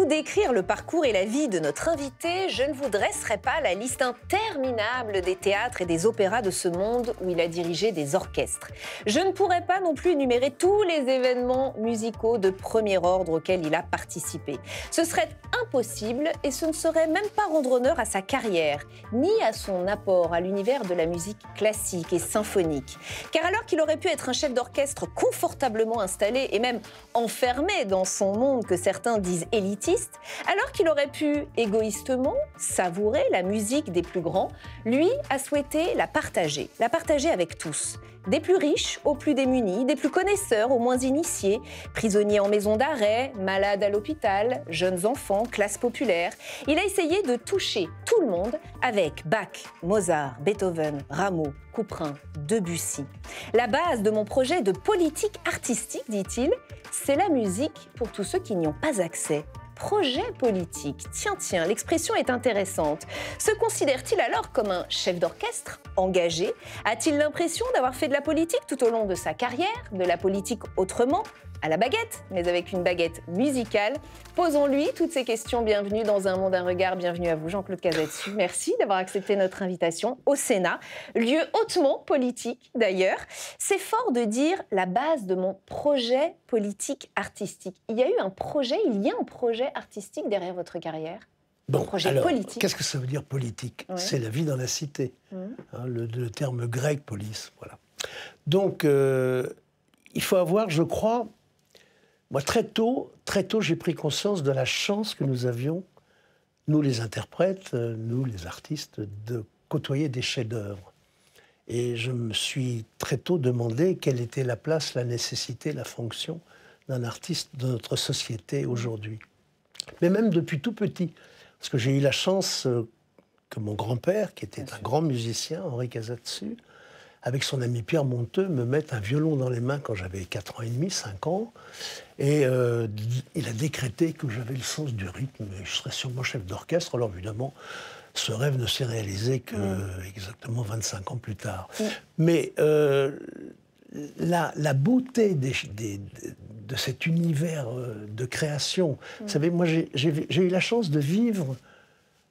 vous décrire le parcours et la vie de notre invité, je ne vous dresserai pas la liste interminable des théâtres et des opéras de ce monde où il a dirigé des orchestres. Je ne pourrai pas non plus énumérer tous les événements musicaux de premier ordre auxquels il a participé. Ce serait impossible et ce ne serait même pas rendre honneur à sa carrière, ni à son apport à l'univers de la musique classique et symphonique. Car alors qu'il aurait pu être un chef d'orchestre confortablement installé et même enfermé dans son monde que certains disent élitiste, alors qu'il aurait pu égoïstement savourer la musique des plus grands, lui a souhaité la partager avec tous. Des plus riches aux plus démunis, des plus connaisseurs aux moins initiés, prisonniers en maison d'arrêt, malades à l'hôpital, jeunes enfants, classe populaire. Il a essayé de toucher tout le monde avec Bach, Mozart, Beethoven, Rameau, Couperin, Debussy. La base de mon projet de politique artistique, dit-il, c'est la musique pour tous ceux qui n'y ont pas accès. Projet politique. Tiens, l'expression est intéressante. Se considère-t-il alors comme un chef d'orchestre engagé? A-t-il l'impression d'avoir fait de la politique tout au long de sa carrière? De la politique autrement, à la baguette, mais avec une baguette musicale? Posons-lui toutes ces questions. Bienvenue dans Un monde, un regard. Bienvenue à vous, Jean-Claude Casadesus. Merci d'avoir accepté notre invitation au Sénat, lieu hautement politique d'ailleurs. C'est fort de dire la base de mon projet politique artistique. Il y a un projet artistique derrière votre carrière? Bon, projet alors, politique. Qu'est-ce que ça veut dire politique? Ouais. C'est la vie dans la cité. Le terme grec, polis, voilà. Donc, il faut avoir, je crois, moi, très tôt, j'ai pris conscience de la chance que nous avions, nous les interprètes, nous les artistes, de côtoyer des chefs-d'œuvre. Et je me suis très tôt demandé quelle était la place, la nécessité, la fonction d'un artiste de notre société aujourd'hui. Mais même depuis tout petit, parce que j'ai eu la chance que mon grand-père, qui était un grand musicien, Henri Casadesus, avec son ami Pierre Monteux, me mette un violon dans les mains quand j'avais 4 ans et demi, 5 ans. Et il a décrété que j'avais le sens du rythme et je serais sûrement chef d'orchestre. Alors évidemment, ce rêve ne s'est réalisé que exactement 25 ans plus tard. Mais la beauté de cet univers de création, vous savez, moi j'ai eu la chance de vivre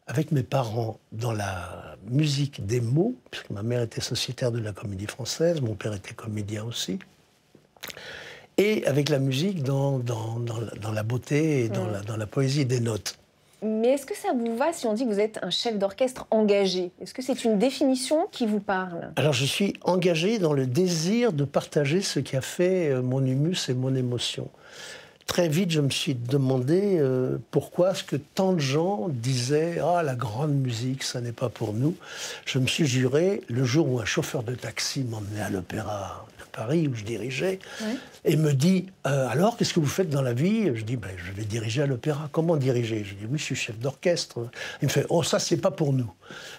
avec mes parents dans la musique des mots, puisque ma mère était sociétaire de la Comédie Française, mon père était comédien aussi, et avec la musique dans la beauté et dans la poésie des notes. Mais est-ce que ça vous va si on dit que vous êtes un chef d'orchestre engagé? Est-ce que c'est une définition qui vous parle? Alors je suis engagé dans le désir de partager ce qui a fait mon humus et mon émotion. Très vite, je me suis demandé pourquoi est-ce que tant de gens disaient « Ah, la grande musique, ça n'est pas pour nous ». Je me suis juré, le jour où un chauffeur de taxi m'emmenait à l'Opéra de Paris, où je dirigeais, et me dit « Alors, qu'est-ce que vous faites dans la vie ?» Je dis « Je vais diriger à l'Opéra. » « Comment diriger ?» Je dis « Oui, je suis chef d'orchestre. » Il me fait « Oh, ça, c'est pas pour nous. »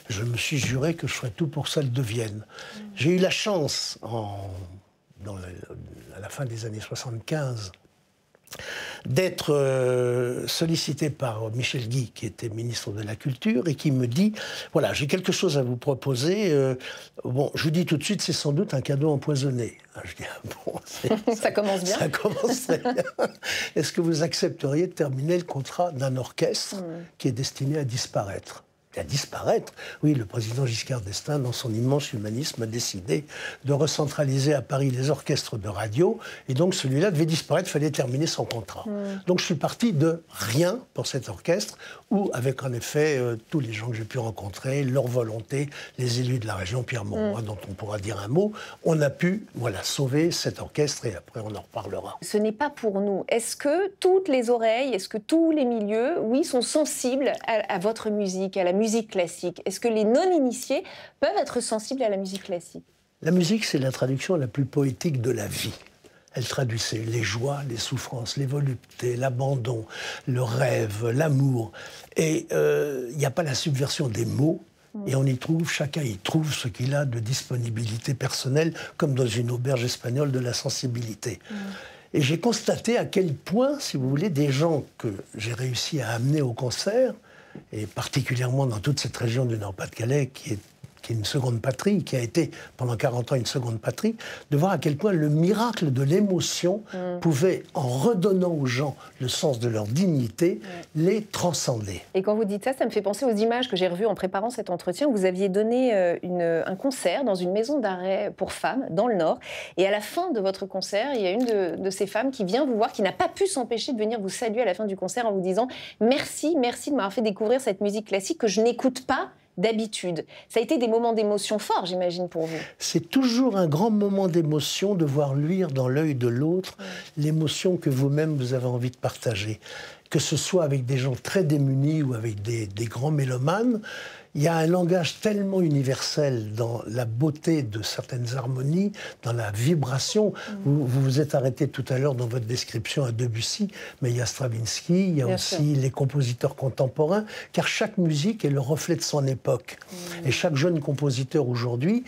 Je me suis juré que je ferais tout pour celle de Vienne. J'ai eu la chance, à la fin des années 75, d'être sollicité par Michel Guy, qui était ministre de la Culture, et qui me dit « Voilà, j'ai quelque chose à vous proposer. Bon, je vous dis tout de suite, c'est sans doute un cadeau empoisonné. » Je dis ah, « Bon, ça commence bien. Ça commence très bien. Est-ce que vous accepteriez de terminer le contrat d'un orchestre qui est destiné à disparaître ?» À disparaître. Oui, le président Giscard d'Estaing, dans son immense humanisme, a décidé de recentraliser à Paris les orchestres de radio, et donc celui-là devait disparaître, il fallait terminer son contrat. Donc je suis parti de rien pour cet orchestre, où, avec en effet tous les gens que j'ai pu rencontrer, leur volonté, les élus de la région, Pierre Mauroy, dont on pourra dire un mot, on a pu sauver cet orchestre, et après on en reparlera. Ce n'est pas pour nous. Est-ce que toutes les oreilles, est-ce que tous les milieux, oui, sont sensibles à votre musique, à la musique classique? Est-ce que les non-initiés peuvent être sensibles à la musique classique? La musique, c'est la traduction la plus poétique de la vie. Elle traduisait les joies, les souffrances, les voluptés, l'abandon, le rêve, l'amour. Et il n'y a pas la subversion des mots. Et on y trouve, chacun y trouve ce qu'il a de disponibilité personnelle, comme dans une auberge espagnole de la sensibilité. Et j'ai constaté à quel point, si vous voulez, des gens que j'ai réussi à amener au concert, et particulièrement dans toute cette région du Nord-Pas-de-Calais qui qui est une seconde patrie, qui a été pendant 40 ans une seconde patrie, de voir à quel point le miracle de l'émotion pouvait, en redonnant aux gens le sens de leur dignité, les transcender. Et quand vous dites ça, ça me fait penser aux images que j'ai revues en préparant cet entretien. Vous aviez donné un concert dans une maison d'arrêt pour femmes dans le Nord. Et à la fin de votre concert, il y a une de ces femmes qui vient vous voir, qui n'a pas pu s'empêcher de venir vous saluer à la fin du concert en vous disant « Merci, merci de m'avoir fait découvrir cette musique classique que je n'écoute pas d'habitude ». Ça a été des moments d'émotion forts, j'imagine, pour vous. C'est toujours un grand moment d'émotion de voir luire dans l'œil de l'autre l'émotion que vous-même vous avez envie de partager. Que ce soit avec des gens très démunis ou avec des grands mélomanes, il y a un langage tellement universel dans la beauté de certaines harmonies, dans la vibration. Vous vous êtes arrêté tout à l'heure dans votre description à Debussy, mais il y a Stravinsky, il y a aussi les compositeurs contemporains, car chaque musique est le reflet de son époque. Et chaque jeune compositeur aujourd'hui,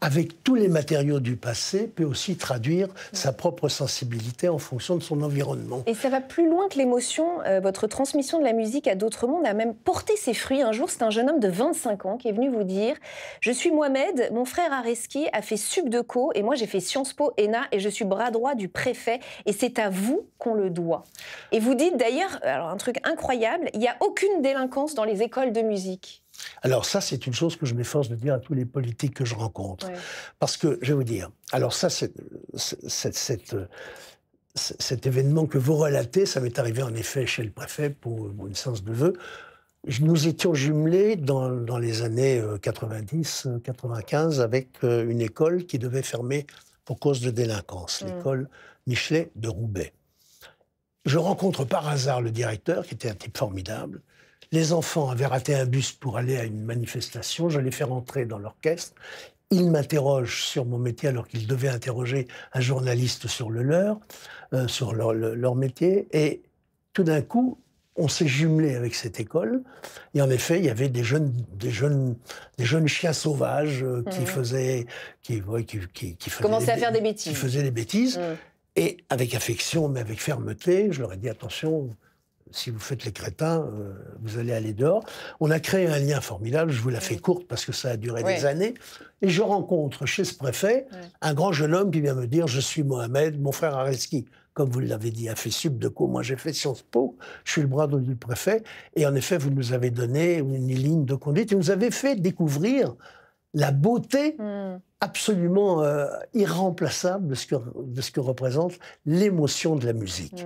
avec tous les matériaux du passé, peut aussi traduire sa propre sensibilité en fonction de son environnement. Et ça va plus loin que l'émotion. Votre transmission de la musique à d'autres mondes a même porté ses fruits. Un jour, c'est un jeune homme de 25 ans qui est venu vous dire « Je suis Mohamed, mon frère Areski a fait Subdeco et moi j'ai fait Sciences Po ENA et je suis bras droit du préfet et c'est à vous qu'on le doit. » Et vous dites d'ailleurs, alors un truc incroyable, il n'y a aucune délinquance dans les écoles de musique. Alors ça, c'est une chose que je m'efforce de dire à tous les politiques que je rencontre. Parce que, je vais vous dire, alors ça, cet événement que vous relatez, ça m'est arrivé en effet chez le préfet pour une séance de vœux. Nous étions jumelés dans les années 90-95 avec une école qui devait fermer pour cause de délinquance, l'école Michelet de Roubaix. Je rencontre par hasard le directeur, qui était un type formidable. Les enfants avaient raté un bus pour aller à une manifestation. Je les fais rentrer dans l'orchestre. Ils m'interrogent sur mon métier alors qu'ils devaient interroger un journaliste sur le leur, sur leur métier. Et tout d'un coup, on s'est jumelé avec cette école. Et en effet, il y avait des jeunes chiens sauvages qui faisaient... Commençaient à faire des bêtises. Qui faisaient des bêtises. Et avec affection, mais avec fermeté, je leur ai dit « Attention, si vous faites les crétins, vous allez aller dehors. » On a créé un lien formidable, je vous la fais courte parce que ça a duré des années. Et je rencontre chez ce préfet un grand jeune homme qui vient me dire « Je suis Mohamed, mon frère Areski, comme vous l'avez dit, a fait Subdeco, moi j'ai fait Sciences Po, je suis le bras droit du préfet. Et en effet, vous nous avez donné une ligne de conduite et vous avez fait découvrir la beauté absolument irremplaçable de ce que représente l'émotion de la musique.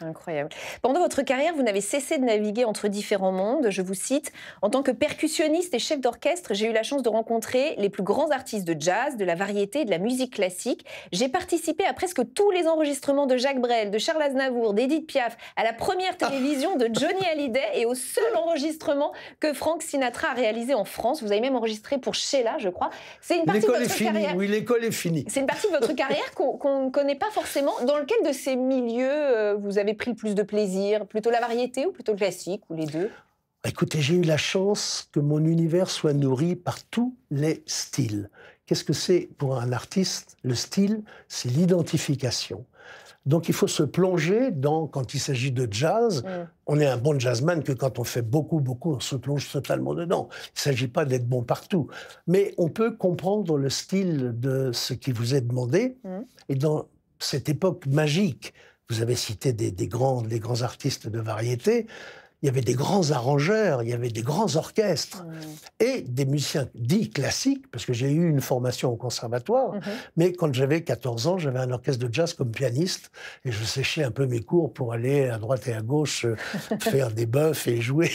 Incroyable. Pendant votre carrière, vous n'avez cessé de naviguer entre différents mondes. Je vous cite, « En tant que percussionniste et chef d'orchestre, j'ai eu la chance de rencontrer les plus grands artistes de jazz, de la variété et de la musique classique. J'ai participé à presque tous les enregistrements de Jacques Brel, de Charles Aznavour, d'Edith Piaf, à la première télévision de Johnny Hallyday et au seul enregistrement que Frank Sinatra a réalisé en France. Vous avez même enregistré pour Sheila, je crois. C'est une partie de votre carrière. Oui, l'école est finie. C'est une partie de votre carrière qu'on ne connaît pas forcément. Dans lequel de ces milieux vous avez pris le plus de plaisir? Plutôt la variété ou plutôt le classique, ou les deux? Écoutez, j'ai eu la chance que mon univers soit nourri par tous les styles. Qu'est-ce que c'est pour un artiste? Le style, c'est l'identification. Donc il faut se plonger dans, quand il s'agit de jazz, on est un bon jazzman que quand on fait beaucoup, on se plonge totalement dedans. Il ne s'agit pas d'être bon partout. Mais on peut comprendre le style de ce qui vous est demandé. Et dans cette époque magique, vous avez cité des grands artistes de variété, il y avait des grands arrangeurs, il y avait des grands orchestres et des musiciens dits classiques, parce que j'ai eu une formation au conservatoire, mais quand j'avais 14 ans, j'avais un orchestre de jazz comme pianiste et je séchais un peu mes cours pour aller à droite et à gauche faire des buffs et jouer.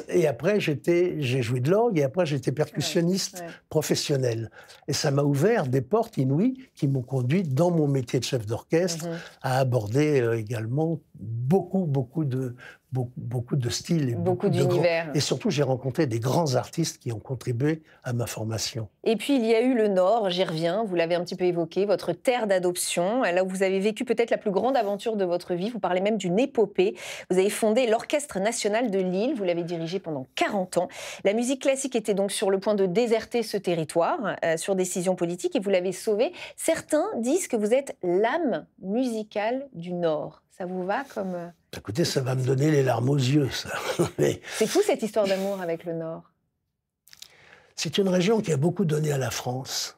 et après, j'ai joué de l'orgue et après, j'étais percussionniste professionnel. Et ça m'a ouvert des portes inouïes qui m'ont conduit dans mon métier de chef d'orchestre à aborder également beaucoup de styles et beaucoup d'univers. Et surtout, j'ai rencontré des grands artistes qui ont contribué à ma formation. Et puis, il y a eu le Nord, j'y reviens, vous l'avez un petit peu évoqué, votre terre d'adoption, là où vous avez vécu peut-être la plus grande aventure de votre vie. Vous parlez même d'une épopée. Vous avez fondé l'Orchestre national de Lille, vous l'avez dirigé pendant 40 ans. La musique classique était donc sur le point de déserter ce territoire, sur décision politique, et vous l'avez sauvé. Certains disent que vous êtes l'âme musicale du Nord. Ça vous va comme... Écoutez, ça va me donner les larmes aux yeux, ça. C'est fou cette histoire d'amour avec le Nord. C'est une région qui a beaucoup donné à la France.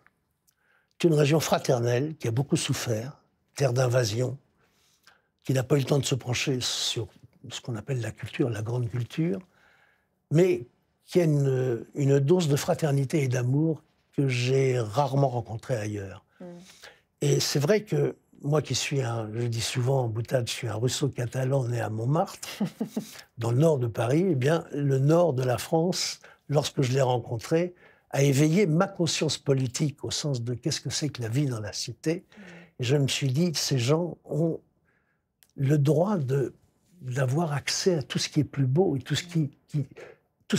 C'est une région fraternelle qui a beaucoup souffert, terre d'invasion, qui n'a pas eu le temps de se pencher sur ce qu'on appelle la culture, la grande culture, mais qui a une dose de fraternité et d'amour que j'ai rarement rencontrée ailleurs. Et c'est vrai que moi qui suis je dis souvent en boutade, je suis un russo-catalan né à Montmartre, dans le nord de Paris, eh bien, le nord de la France, lorsque je l'ai rencontré, a éveillé ma conscience politique au sens de qu'est-ce que c'est que la vie dans la cité. Et je me suis dit, ces gens ont le droit d'avoir accès à tout ce qui est plus beau et tout ce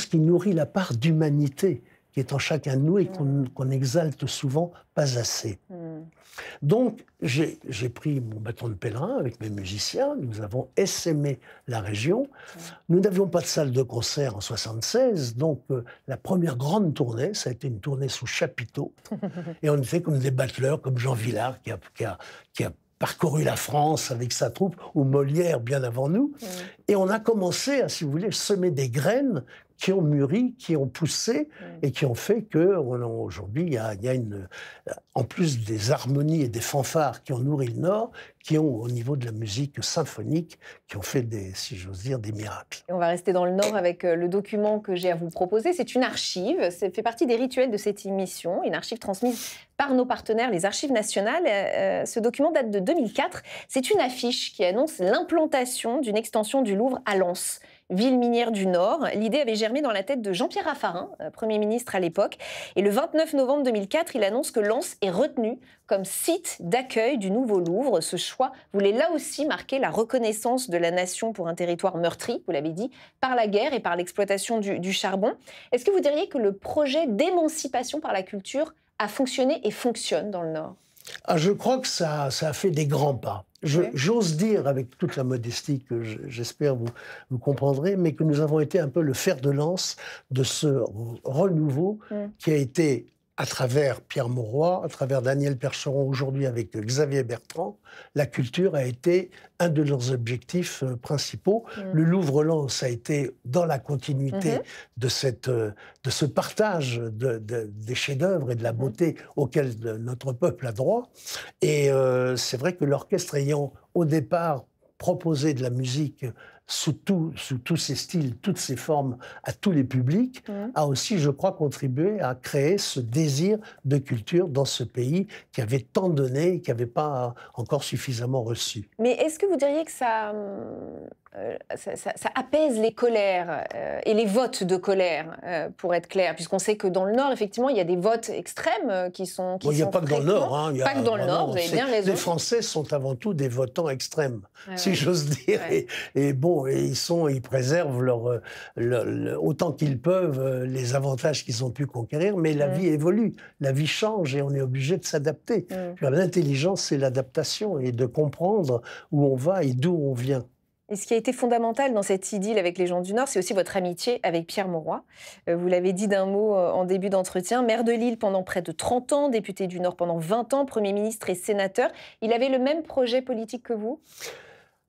qui nourrit la part d'humanité qui est en chacun de nous et qu'on exalte souvent pas assez. Donc, j'ai pris mon bâton de pèlerin avec mes musiciens, nous avons essaimé la région. Nous n'avions pas de salle de concert en 1976, donc la première grande tournée, ça a été une tournée sous chapiteau. Et on était comme des battleurs, comme Jean Vilar, qui a parcouru la France avec sa troupe, ou Molière bien avant nous. Et on a commencé à, si vous voulez, semer des graines qui ont mûri, qui ont poussé et qui ont fait qu'aujourd'hui, il y a en plus des harmonies et des fanfares qui ont nourri le Nord, qui ont, au niveau de la musique symphonique, qui ont fait, si j'ose dire, des miracles. Et on va rester dans le Nord avec le document que j'ai à vous proposer. C'est une archive, ça fait partie des rituels de cette émission, une archive transmise par nos partenaires, les Archives nationales. Ce document date de 2004. C'est une affiche qui annonce l'implantation d'une extension du Louvre à Lens, ville minière du Nord. L'idée avait germé dans la tête de Jean-Pierre Raffarin, Premier ministre à l'époque. Et le 29 novembre 2004, il annonce que Lens est retenu comme site d'accueil du nouveau Louvre. Ce choix voulait là aussi marquer la reconnaissance de la nation pour un territoire meurtri, vous l'avez dit, par la guerre et par l'exploitation du charbon. Est-ce que vous diriez que le projet d'émancipation par la culture a fonctionné et fonctionne dans le Nord ? Je crois que ça a fait des grands pas. J'ose dire, avec toute la modestie que j'espère vous comprendrez, mais que nous avons été un peu le fer de lance de ce renouveau qui a été, à travers Pierre Mauroy, à travers Daniel Percheron, aujourd'hui avec Xavier Bertrand, la culture a été un de leurs objectifs principaux. Le Louvre-Lens a été dans la continuité de ce partage des chefs-d'œuvre et de la beauté auquel notre peuple a droit. Et c'est vrai que l'orchestre ayant au départ proposé de la musique sous tous ses styles, toutes ses formes, à tous les publics, a aussi, je crois, contribué à créer ce désir de culture dans ce pays qui avait tant donné et qui n'avait pas encore suffisamment reçu. Mais est-ce que vous diriez que ça apaise les colères et les votes de colère, pour être clair, puisqu'on sait que dans le Nord, effectivement, il y a des votes extrêmes qui sont il n'y a pas que dans le Nord. Pas que dans le Nord, vous avez bien raison. Les Français sont avant tout des votants extrêmes, si j'ose dire. Et bon, ils préservent autant qu'ils peuvent les avantages qu'ils ont pu conquérir, mais la vie évolue, la vie change et on est obligé de s'adapter. L'intelligence, c'est l'adaptation et de comprendre où on va et d'où on vient. Et ce qui a été fondamental dans cette idylle avec les gens du Nord, c'est aussi votre amitié avec Pierre Mauroy. Vous l'avez dit d'un mot en début d'entretien, maire de Lille pendant près de 30 ans, député du Nord pendant 20 ans, Premier ministre et sénateur. Il avait le même projet politique que vous ?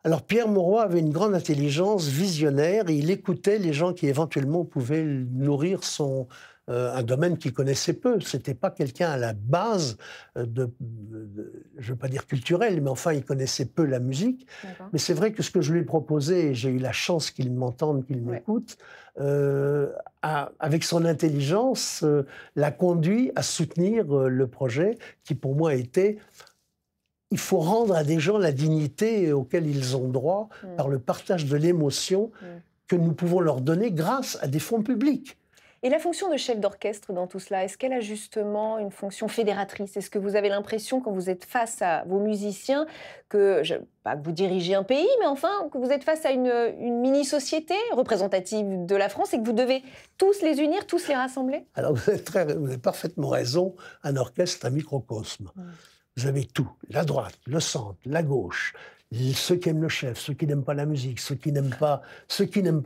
Alors Pierre Mauroy avait une grande intelligence visionnaire et il écoutait les gens qui éventuellement pouvaient nourrir un domaine qu'il connaissait peu. Ce n'était pas quelqu'un à la base je ne veux pas dire culturel, mais enfin il connaissait peu la musique. Mais c'est vrai que ce que je lui ai proposé, et j'ai eu la chance qu'il m'entende, qu'il m'écoute, avec son intelligence, l'a conduit à soutenir le projet qui pour moi était... Il faut rendre à des gens la dignité auquel ils ont droit par le partage de l'émotion que nous pouvons leur donner grâce à des fonds publics. Et la fonction de chef d'orchestre dans tout cela, est-ce qu'elle a justement une fonction fédératrice ? Est-ce que vous avez l'impression, quand vous êtes face à vos musiciens, pas que vous dirigez un pays, mais enfin que vous êtes face à une mini-société représentative de la France et que vous devez tous les unir, tous les rassembler ? Alors vous avez parfaitement raison, un orchestre, c'est un microcosme. Vous avez tout, la droite, le centre, la gauche, ceux qui aiment le chef, ceux qui n'aiment pas la musique, ceux qui n'aiment pas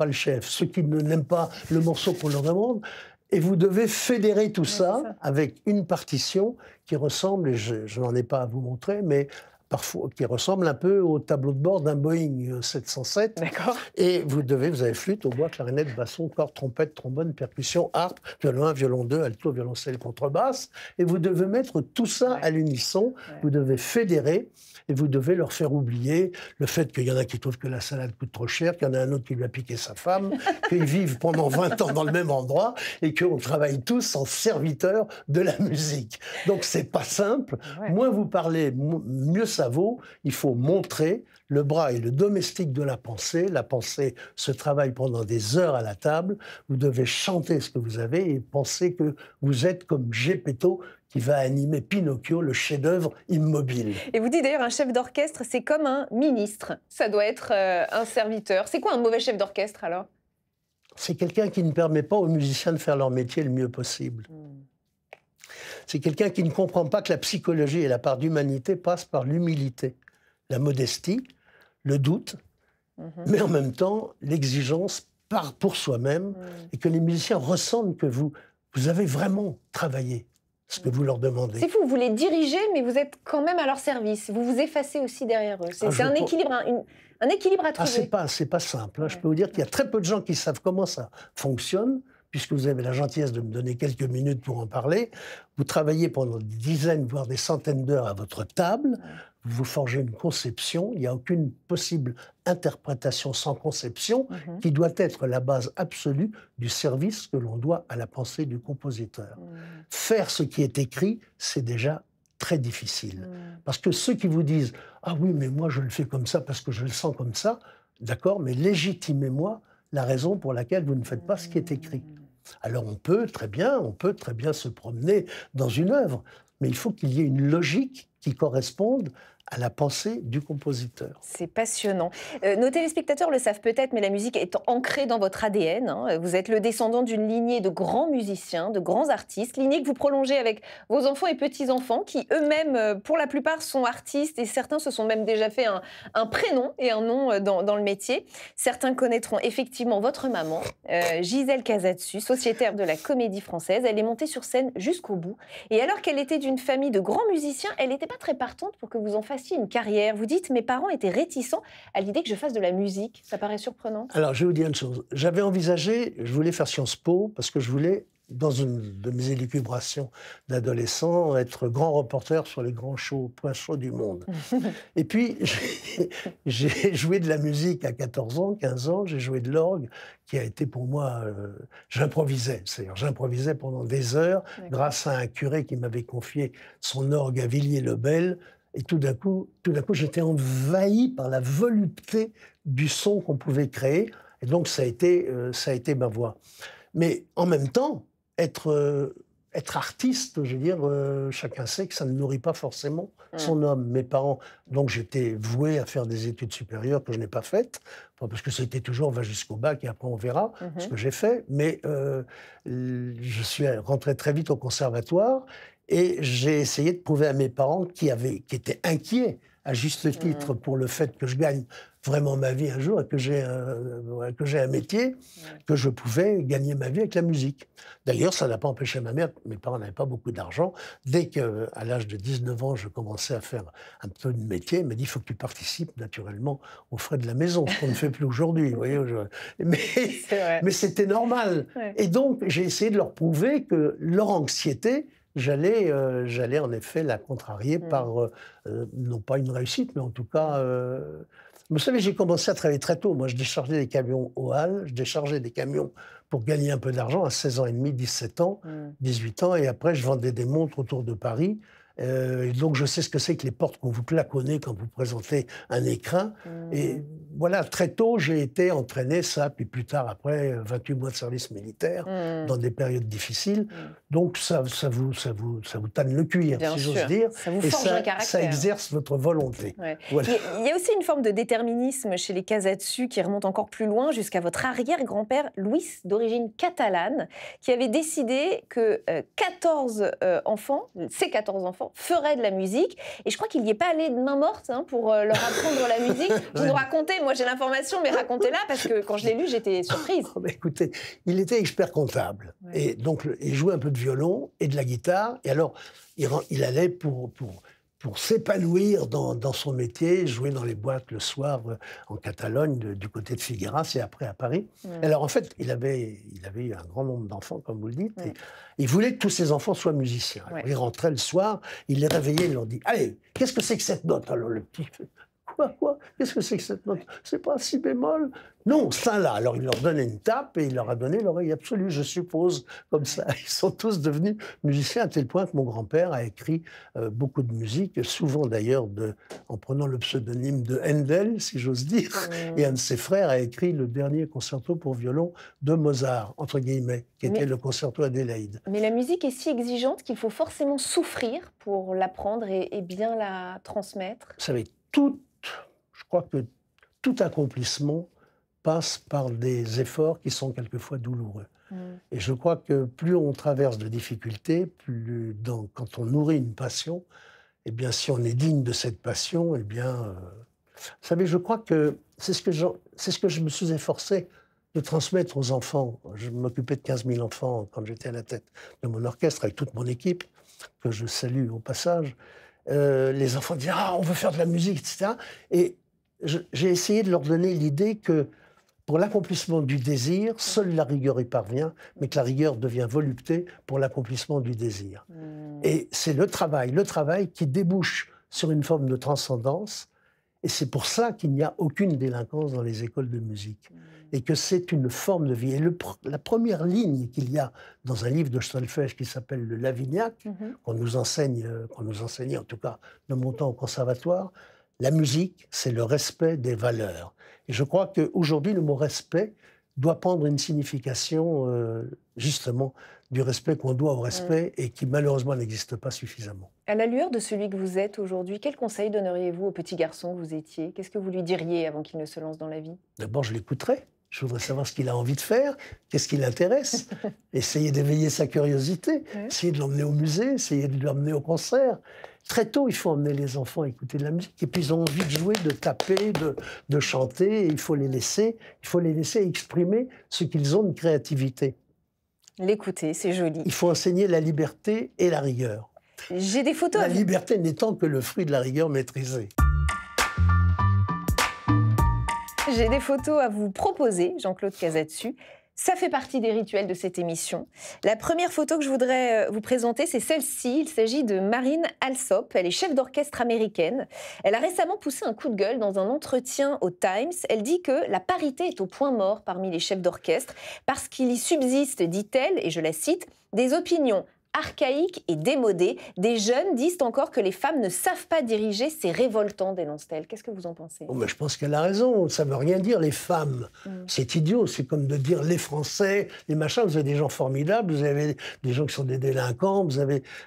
le chef, ceux qui n'aiment pas le morceau qu'on leur demande. Et vous devez fédérer tout ça avec une partition qui ressemble, et je n'en ai pas à vous montrer, mais parfois, qui ressemble un peu au tableau de bord d'un Boeing 707. D'accord. Et vous avez flûte, hautbois, clarinette, basson, corde, trompette, trombone, percussion, harpe, violon 1, violon 2, alto, violoncelle, contrebasse. Et vous devez mettre tout ça à l'unisson. Vous devez fédérer et vous devez leur faire oublier le fait qu'il y en a qui trouvent que la salade coûte trop cher, qu'il y en a un autre qui lui a piqué sa femme, qu'ils vivent pendant 20 ans dans le même endroit et qu'on travaille tous en serviteurs de la musique. Donc c'est pas simple. Moins vous parlez, mieux ça vaut. Il faut montrer. Le bras est le domestique de la pensée. La pensée se travaille pendant des heures à la table. Vous devez chanter ce que vous avez et penser que vous êtes comme Geppetto qui va animer Pinocchio, le chef-d'œuvre immobile. Et vous dites d'ailleurs, un chef d'orchestre, c'est comme un ministre. Ça doit être un serviteur. C'est quoi un mauvais chef d'orchestre, alors? C'est quelqu'un qui ne permet pas aux musiciens de faire leur métier le mieux possible. C'est quelqu'un qui ne comprend pas que la psychologie et la part d'humanité passent par l'humilité, la modestie, le doute, mais en même temps l'exigence pour soi-même, et que les musiciens ressentent que vous avez vraiment travaillé ce que vous leur demandez. C'est fou, vous les dirigez, mais vous êtes quand même à leur service. Vous vous effacez aussi derrière eux. C'est un équilibre, un équilibre à trouver. C'est pas simple. Hein. Je peux vous dire qu'il y a très peu de gens qui savent comment ça fonctionne, puisque vous avez la gentillesse de me donner quelques minutes pour en parler. Vous travaillez pendant des dizaines, voire des centaines d'heures à votre table. Vous forgez une conception. Il n'y a aucune possible interprétation sans conception qui doit être la base absolue du service que l'on doit à la pensée du compositeur. Faire ce qui est écrit, c'est déjà très difficile. Parce que ceux qui vous disent « Ah oui, mais moi je le fais comme ça parce que je le sens comme ça », d'accord, mais légitimez-moi la raison pour laquelle vous ne faites pas ce qui est écrit. Alors on peut très bien se promener dans une œuvre, mais il faut qu'il y ait une logique qui corresponde à la pensée du compositeur. C'est passionnant. Nos téléspectateurs le savent peut-être, mais la musique est ancrée dans votre ADN. Hein. Vous êtes le descendant d'une lignée de grands musiciens, de grands artistes, lignée que vous prolongez avec vos enfants et petits-enfants, qui eux-mêmes, pour la plupart, sont artistes, et certains se sont même déjà fait un prénom et un nom dans le métier. Certains connaîtront effectivement votre maman, Gisèle Casatsu, sociétaire de la Comédie Française. Elle est montée sur scène jusqu'au bout. Et alors qu'elle était d'une famille de grands musiciens, elle n'était pas très partante pour que vous en fassiez une carrière. Vous dites, mes parents étaient réticents à l'idée que je fasse de la musique. Ça paraît surprenant. Alors, je vais vous dire une chose. J'avais envisagé, je voulais faire Sciences Po, parce que je voulais, dans une de mes élucubrations d'adolescent, être grand reporter sur les grands points chauds du monde. Et puis, j'ai joué de la musique à 14 ans, 15 ans, j'ai joué de l'orgue, qui a été pour moi... j'improvisais, c'est-à-dire j'improvisais pendant des heures, grâce à un curé qui m'avait confié son orgue à Villiers-le-Bel. Et tout d'un coup, j'étais envahi par la volupté du son qu'on pouvait créer. Et donc, ça a été ma voie. Mais en même temps, être artiste, je veux dire, chacun sait que ça ne nourrit pas forcément son homme. Mes parents, donc j'étais voué à faire des études supérieures que je n'ai pas faites, parce que c'était toujours on va jusqu'au bac et après on verra ce que j'ai fait. Mais je suis rentré très vite au conservatoire. Et j'ai essayé de prouver à mes parents qui étaient inquiets, à juste titre, pour le fait que je gagne vraiment ma vie un jour et que j'ai un métier, que je pouvais gagner ma vie avec la musique. D'ailleurs, ça n'a pas empêché ma mère, mes parents n'avaient pas beaucoup d'argent. Dès qu'à l'âge de 19 ans, je commençais à faire un peu de métier, elle m'a dit « il faut que tu participes naturellement aux frais de la maison », ce qu'on ne fait plus aujourd'hui. Mais c'était normal. Et donc, j'ai essayé de leur prouver que leur anxiété, j'allais en effet la contrarier par, non pas une réussite, mais en tout cas... Vous savez, j'ai commencé à travailler très tôt. Moi, je déchargeais des camions aux Halles, je déchargeais des camions pour gagner un peu d'argent à 16 ans et demi, 17 ans, 18 ans. Et après, je vendais des montres autour de Paris. Et donc, je sais ce que c'est que les portes qu'on vous claquonnez quand vous présentez un écrin. Et voilà, très tôt, j'ai été entraîné, ça, puis plus tard, après 28 mois de service militaire, dans des périodes difficiles. Donc, ça vous tanne le cuir, bien si sûr. j'ose dire. Ça vous forge un caractère. Ça exerce votre volonté. Voilà. Il y a aussi une forme de déterminisme chez les Casatsu qui remonte encore plus loin, jusqu'à votre arrière-grand-père, Luis, d'origine catalane, qui avait décidé que 14 enfants, ses 14 enfants, feraient de la musique. Et je crois qu'il n'y est pas allé de main morte pour leur apprendre la musique. Vous nous racontez, moi j'ai l'information, mais racontez-la, parce que quand je l'ai lu, j'étais surprise. Écoutez, il était expert comptable. Et donc, il jouait un peu de violon et de la guitare. Et alors, il allait pour pour s'épanouir dans son métier, jouer dans les boîtes le soir en Catalogne, du côté de Figueras et après à Paris. Alors en fait, il avait eu un grand nombre d'enfants, comme vous le dites, et il voulait que tous ses enfants soient musiciens. Alors, il rentrait le soir, il les réveillait, il leur dit « Allez, qu'est-ce que c'est que cette note ?» Alors le petit fait « Quoi Qu'est-ce que c'est que cette note? C'est pas si bémol ?» Non, ça là. Alors il leur donnait une tape et il leur a donné l'oreille absolue, je suppose, comme ça. Ils sont tous devenus musiciens à tel point que mon grand-père a écrit beaucoup de musique, souvent d'ailleurs en prenant le pseudonyme de Handel, si j'ose dire. Et un de ses frères a écrit le dernier concerto pour violon de Mozart, entre guillemets, qui était le concerto Adélaïde. Mais la musique est si exigeante qu'il faut forcément souffrir pour l'apprendre et bien la transmettre. Vous savez, je crois que tout accomplissement passe par des efforts qui sont quelquefois douloureux. Et je crois que plus on traverse de difficultés, quand on nourrit une passion, eh bien, si on est digne de cette passion, eh bien, vous savez, je crois que c'est ce que je me suis efforcé de transmettre aux enfants. Je m'occupais de 15 000 enfants quand j'étais à la tête de mon orchestre, avec toute mon équipe, que je salue au passage. Les enfants disaient « Ah, on veut faire de la musique, etc. » Et j'ai essayé de leur donner l'idée que pour l'accomplissement du désir, seule la rigueur y parvient, mais que la rigueur devient volupté pour l'accomplissement du désir. Et c'est le travail qui débouche sur une forme de transcendance. Et c'est pour ça qu'il n'y a aucune délinquance dans les écoles de musique. Et que c'est une forme de vie. Et la première ligne qu'il y a dans un livre de Stolfèche qui s'appelle le Lavignac, qu'on nous enseignait en tout cas de mon temps au conservatoire, la musique, c'est le respect des valeurs. Et je crois qu'aujourd'hui, le mot respect doit prendre une signification, justement, du respect qu'on doit au respect et qui, malheureusement, n'existe pas suffisamment. À la lueur de celui que vous êtes aujourd'hui, quel conseil donneriez-vous au petit garçon que vous étiez? Qu'est-ce que vous lui diriez avant qu'il ne se lance dans la vie? D'abord, je l'écouterais. Je voudrais savoir ce qu'il a envie de faire, qu'est-ce qui l'intéresse, essayer d'éveiller sa curiosité, essayer de l'emmener au musée, essayer de l'emmener au concert. Très tôt, il faut emmener les enfants à écouter de la musique. Et puis, ils ont envie de jouer, de taper, de chanter. Et il faut les laisser exprimer ce qu'ils ont de créativité. L'écouter, c'est joli. Il faut enseigner la liberté et la rigueur. J'ai des photos. La liberté n'étant que le fruit de la rigueur maîtrisée. J'ai des photos à vous proposer, Jean-Claude Casadesus. Ça fait partie des rituels de cette émission. La première photo que je voudrais vous présenter, c'est celle-ci. Il s'agit de Marine Alsop. Elle est chef d'orchestre américaine. Elle a récemment poussé un coup de gueule dans un entretien au Times. Elle dit que la parité est au point mort parmi les chefs d'orchestre parce qu'il y subsiste, dit-elle, et je la cite, des opinions archaïques et démodées. Des jeunes disent encore que les femmes ne savent pas diriger. C'est révoltant, dénonce-t-elle. Qu'est-ce que vous en pensez? Mais je pense qu'elle a raison. Ça ne veut rien dire, les femmes. C'est idiot. C'est comme de dire les Français, les machins. Vous avez des gens formidables, vous avez des gens qui sont des délinquants.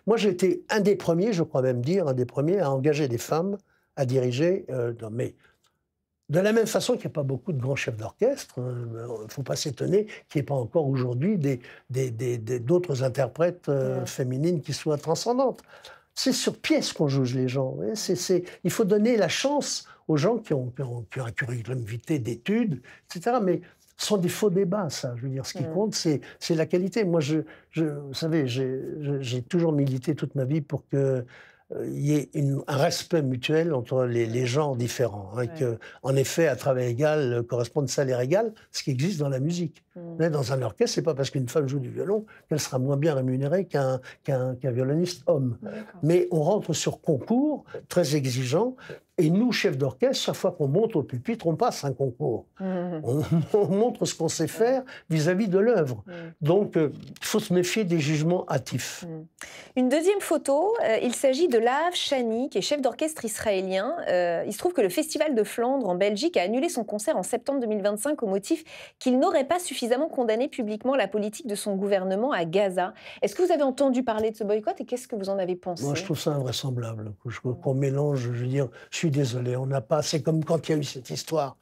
Moi, j'ai été un des premiers, je crois même dire, un des premiers à engager des femmes à diriger. De la même façon qu'il n'y a pas beaucoup de grands chefs d'orchestre, il ne faut pas s'étonner qu'il n'y ait pas encore aujourd'hui d'autres interprètes féminines qui soient transcendantes. C'est sur pièce qu'on juge les gens. Il faut donner la chance aux gens qui ont un curriculum vitae d'études, etc. Mais ce sont des faux débats, ça. Je veux dire, ce qui compte, c'est la qualité. Moi, vous savez, j'ai toujours milité toute ma vie pour que il y ait un respect mutuel entre les genres différents. Hein, en effet, à travail égal correspond à salaire égal, ce qui existe dans la musique. Mais dans un orchestre, c'est pas parce qu'une femme joue du violon qu'elle sera moins bien rémunérée qu'un violoniste homme. Mais on rentre sur concours très exigeant. Et nous, chefs d'orchestre, chaque fois qu'on monte au pupitre, on passe un concours. On montre ce qu'on sait faire vis-à-vis de l'œuvre. Donc, il faut se méfier des jugements hâtifs. Une deuxième photo, il s'agit de Lahav Shani, qui est chef d'orchestre israélien. Il se trouve que le Festival de Flandre, en Belgique, a annulé son concert en septembre 2025 au motif qu'il n'aurait pas suffisamment condamné publiquement la politique de son gouvernement à Gaza. Est-ce que vous avez entendu parler de ce boycott et qu'est-ce que vous en avez pensé? Moi, je trouve ça invraisemblable. Qu'on mélange, je veux dire, je suis désolé, on n'a pas... C'est comme quand il y a eu cette histoire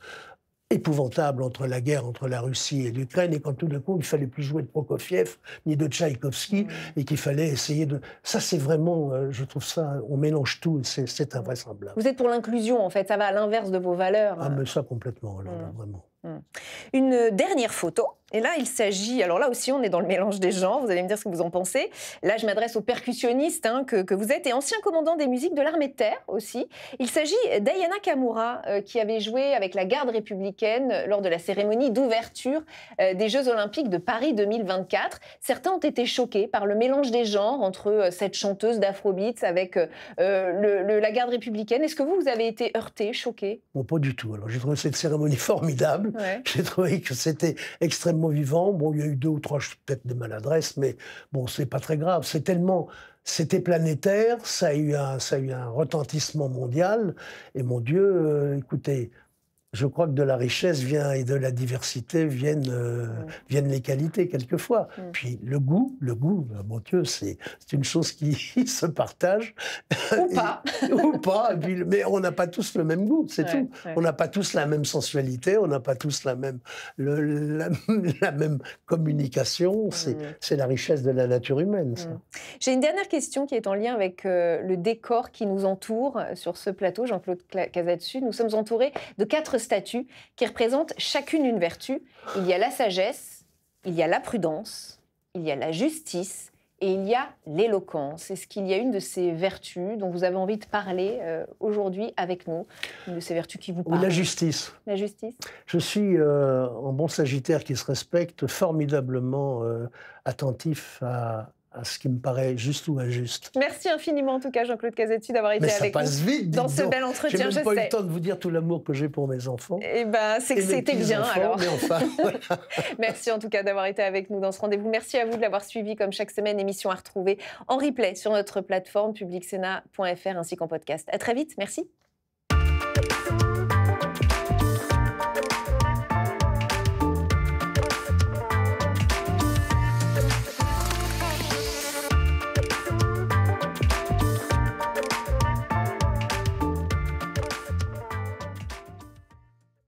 épouvantable entre la guerre entre la Russie et l'Ukraine, et quand tout d'un coup, il ne fallait plus jouer de Prokofiev, ni de Tchaïkovski, et qu'il fallait essayer de... Ça, c'est vraiment, je trouve ça, on mélange tout, c'est invraisemblable. Vous êtes pour l'inclusion, en fait, ça va à l'inverse de vos valeurs. Ah, mais ça, complètement, alors, là, vraiment. Une dernière photo. Et là, il s'agit... Alors là aussi, on est dans le mélange des genres. Vous allez me dire ce que vous en pensez. Là, je m'adresse au percussionniste que vous êtes et ancien commandant des musiques de l'armée de terre aussi. Il s'agit d'Ayana Kamura, qui avait joué avec la garde républicaine lors de la cérémonie d'ouverture des Jeux Olympiques de Paris 2024. Certains ont été choqués par le mélange des genres entre cette chanteuse d'Afrobeats avec la garde républicaine. Est-ce que vous avez été heurté, choqué? Bon, pas du tout. Alors, j'ai trouvé cette cérémonie formidable. Ouais. J'ai trouvé que c'était extrêmement vivant. Bon, il y a eu 2 ou 3 peut-être des maladresses, mais bon, c'est pas très grave. C'était planétaire, ça a eu un retentissement mondial. Et mon Dieu, écoutez, je crois que de la richesse vient et de la diversité viennent les qualités quelquefois. Puis le goût, mon Dieu, c'est une chose qui se partage. Ou pas. Ou pas. Et puis, mais on n'a pas tous le même goût, c'est tout. Ouais. On n'a pas tous la même sensualité, on n'a pas tous la même communication. C'est la richesse de la nature humaine, ça. J'ai une dernière question qui est en lien avec le décor qui nous entoure sur ce plateau, Jean-Claude Casadesus. Nous sommes entourés de 4 statues qui représentent chacune une vertu. Il y a la sagesse, il y a la prudence, il y a la justice et il y a l'éloquence. Est-ce qu'il y a une de ces vertus dont vous avez envie de parler aujourd'hui avec nous? Une de ces vertus qui vous parle? Oui, la justice. La justice. Je suis, en bon sagittaire qui se respecte, formidablement attentif à ce qui me paraît juste ou injuste. Merci infiniment en tout cas Jean-Claude Casadesus d'avoir été avec nous vite, dans ce bel entretien. J'ai même pas eu le temps de vous dire tout l'amour que j'ai pour mes enfants. Eh ben, c'est que c'était bien alors. Mais enfin, voilà. Merci en tout cas d'avoir été avec nous dans ce rendez-vous. Merci à vous de l'avoir suivi comme chaque semaine. Émission à retrouver en replay sur notre plateforme publicsena.fr ainsi qu'en podcast. À très vite. Merci.